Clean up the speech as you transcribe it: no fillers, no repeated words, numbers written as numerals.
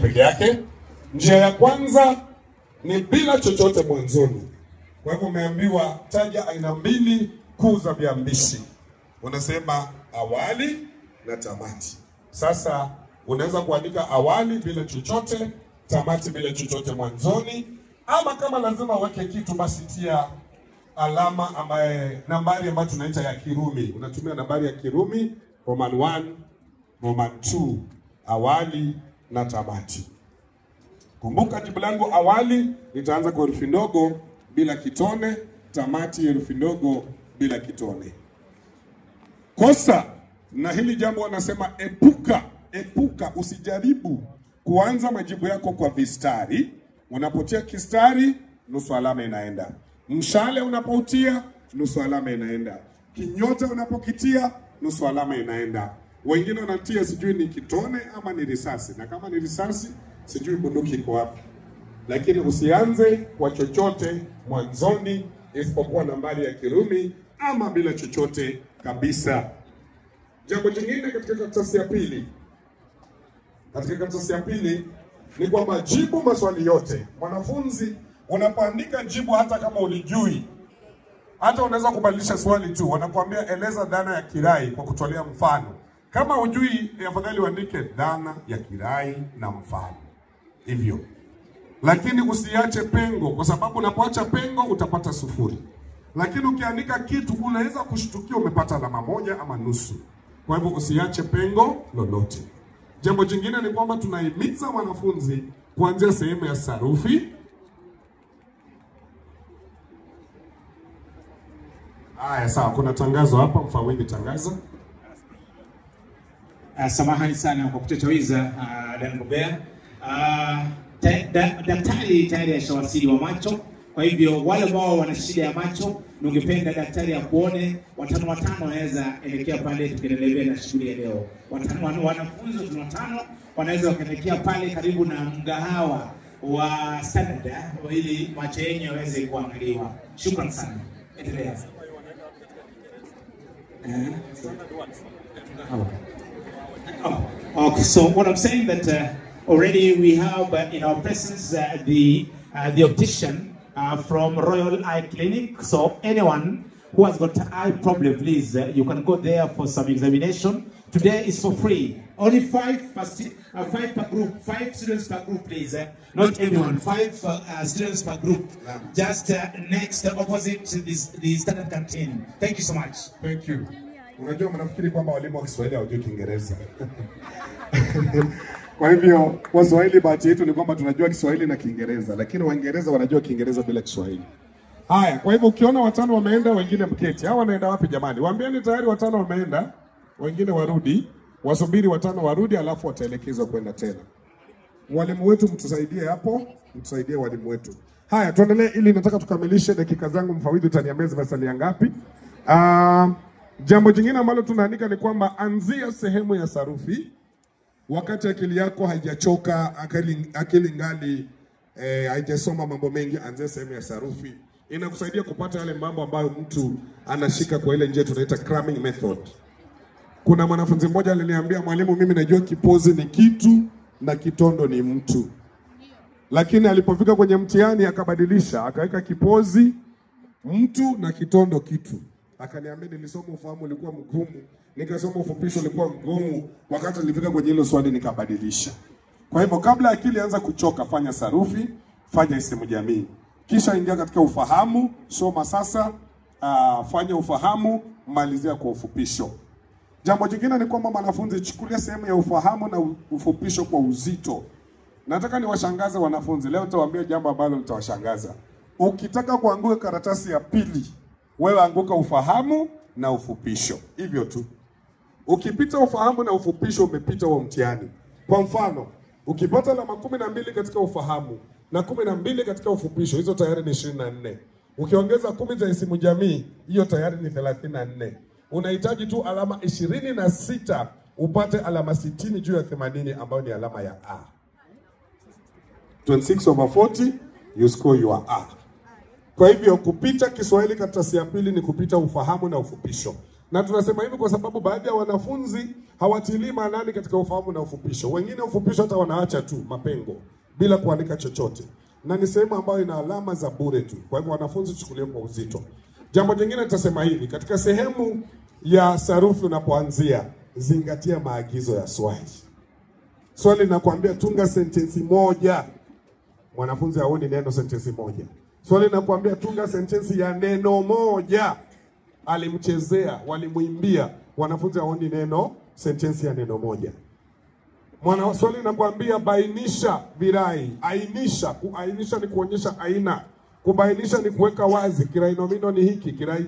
peke yake. Njia ya kwanza ni bila chochote mwanzoni. Kwa hivyo umeambiwa taja aina mbili kuu za viambishi. Unasema awali na tamati. Sasa unaweza kuandika awali bila chochote, tamati bila chochote mwanzoni, ama kama lazima uweke kitu basi tia alama nambari ambayo tunaita ya Kirumi. Unatumia nambari ya Kirumi, Roman 1, Roman 2, awali na tamati. Kumbuka jibu langu awali nitaanza kwa herufi ndogo bila kitone, tamati herufi ndogo bila kitone. Kosa na hili jambo wanasema epuka, usijaribu kuanza majibu yako kwa vistari. Unapotia kistari, nusu alama inaenda. Mshale unapotia, nusu alama inaenda. Kinyota unapokitia, nusu alama inaenda. Wengine wanatia sijui ni kitone ama ni risasi. Na kama ni risasi, sijui bunduki iko wapi. Lakini usianze kwa chochote mwanzoni isipokuwa nambari ya Kirumi ama bila chochote kabisa. Jambo jingine katika karatasi ya pili. Katika karatasi ya pili ni kwamba jibu maswali yote. Mwanafunzi unapoandika jibu hata kama ulijui, hata unaweza kubadilisha swali tu. Wanakuambia eleza dhana ya kirai kwa kutolea mfano. Kama hujui, afadhali uandike dhana ya kirai na mfano. Hivyo. Lakini usiache pengo, kwa sababu unapoacha pengo utapata sufuri. Lakini ukiandika kitu unaweza kushtukia umepata alama moja ama nusu. Kwa hivyo usiache pengo lolote. Jambo jingine ni kwamba tunahimiza wanafunzi kuanzia sehemu ya sarufi. Haya sawa, kuna tangazo hapa, mfawidhi tangazo. Samahani sana kwa kutochawiza Dangobea. Daktari tayari ashawasili wa macho. Kwa hivyo wale ambao wana shida ya macho, ningependa daktari akuone, watano wanaweza elekea pale tukiendelea na shughuli ya leo. Wanafunzi watano wanaweza wakaelekea pale karibu na mgahawa wa Standard ili macho yenyewe yaweze kuangaliwa. Shukrani sana. Endelea. Okay, so what I'm saying that already we have in our presence the optician from Royal Eye Clinic. So anyone who has got eye problem, please, you can go there for some examination. Today is for free. Only 5 per group, 5 students per group, please. Not everyone, 5 students per group. Just next, opposite the Standard Canteen. Thank you so much. Thank you. Unajua mnafikiri kwamba walimu wa Kiswahili hawajui Kiingereza. Kwa hivyo Waswahili bahati yetu ni kwamba tunajua Kiswahili na Kiingereza, lakini Waingereza wanajua Kiingereza bila Kiswahili. Haya, kwa hivyo ukiona watano wameenda, wengine mketi. Hao wanaenda wapi jamani? Waambieni tayari watano wameenda, wengine warudi, wasubiri watano warudi alafu wataelekezwa kwenda tena. Walimu wetu mtusaidie hapo, mtusaidie walimu wetu. Haya, tuendelee ili nataka tukamilishe dakika zangu. Mfawidhi utaniambia zimesalia ngapi? Jambo jingine ambalo tunaandika ni kwamba anzia sehemu ya sarufi. Wakati akili yako haijachoka, akili ngali haijasoma mambo mengi, anzia sehemu ya sarufi. Inakusaidia kupata yale mambo ambayo mtu anashika kwa ile njia tunaita cramming method. Kuna mwanafunzi mmoja aliniambia, mwalimu, mimi najua kipozi ni kitu na kitondo ni mtu. Lakini alipofika kwenye mtihani akabadilisha, akaweka kipozi mtu na kitondo kitu. Akaniambia nilisoma ufahamu ulikuwa mgumu, nikasoma ufupisho ulikuwa mgumu, wakati nilifika kwenye hilo swali nikabadilisha. Kwa hivyo kabla akili anza kuchoka, fanya sarufi, fanya isimu jamii. Kisha ingia katika ufahamu, soma sasa, fanya ufahamu, malizia kwa ufupisho. Jambo jingine ni kwamba wanafunzi chukulia sehemu ya ufahamu na ufupisho kwa uzito. Nataka niwashangaze wanafunzi. Leo nitawaambia jambo ambalo litawashangaza. Ukitaka kuanguka karatasi ya pili, wewe anguka ufahamu na ufupisho. Hivyo tu. Ukipita ufahamu na ufupisho umepita huo mtihani. Kwa mfano, ukipata alama 12 katika ufahamu na 12 katika ufupisho, hizo tayari ni 24. Ukiongeza 10 za isimu jamii, hiyo tayari ni 34. Unahitaji tu alama 26 upate alama 60 juu ya 80 ambayo ni alama ya A. 26/40 you score your A. Kwa hivyo kupita Kiswahili karatasi ya pili ni kupita ufahamu na ufupisho. Na tunasema hivi kwa sababu baadhi ya wanafunzi hawatilii maanani katika ufahamu na ufupisho. Wengine ufupisho hata wanaacha tu mapengo bila kuandika chochote. Na ni sehemu ambayo ina alama za bure tu. Kwa hivyo wanafunzi chukulie kwa uzito. Jambo jingine nitasema hivi, katika sehemu ya sarufi unapoanzia, zingatia maagizo ya swali. Swali linakuambia tunga sentensi moja. Mwanafunzi haoni neno sentensi moja. Swali linakuambia tunga sentensi ya neno moja. Alimchezea, walimuimbia, wanafunzi haoni neno sentensi ya neno moja. Swali linakuambia bainisha virai, ainisha. Kuainisha ni kuonyesha aina. Kubainisha ni kuweka wazi, kirai nomino ni hiki, kirai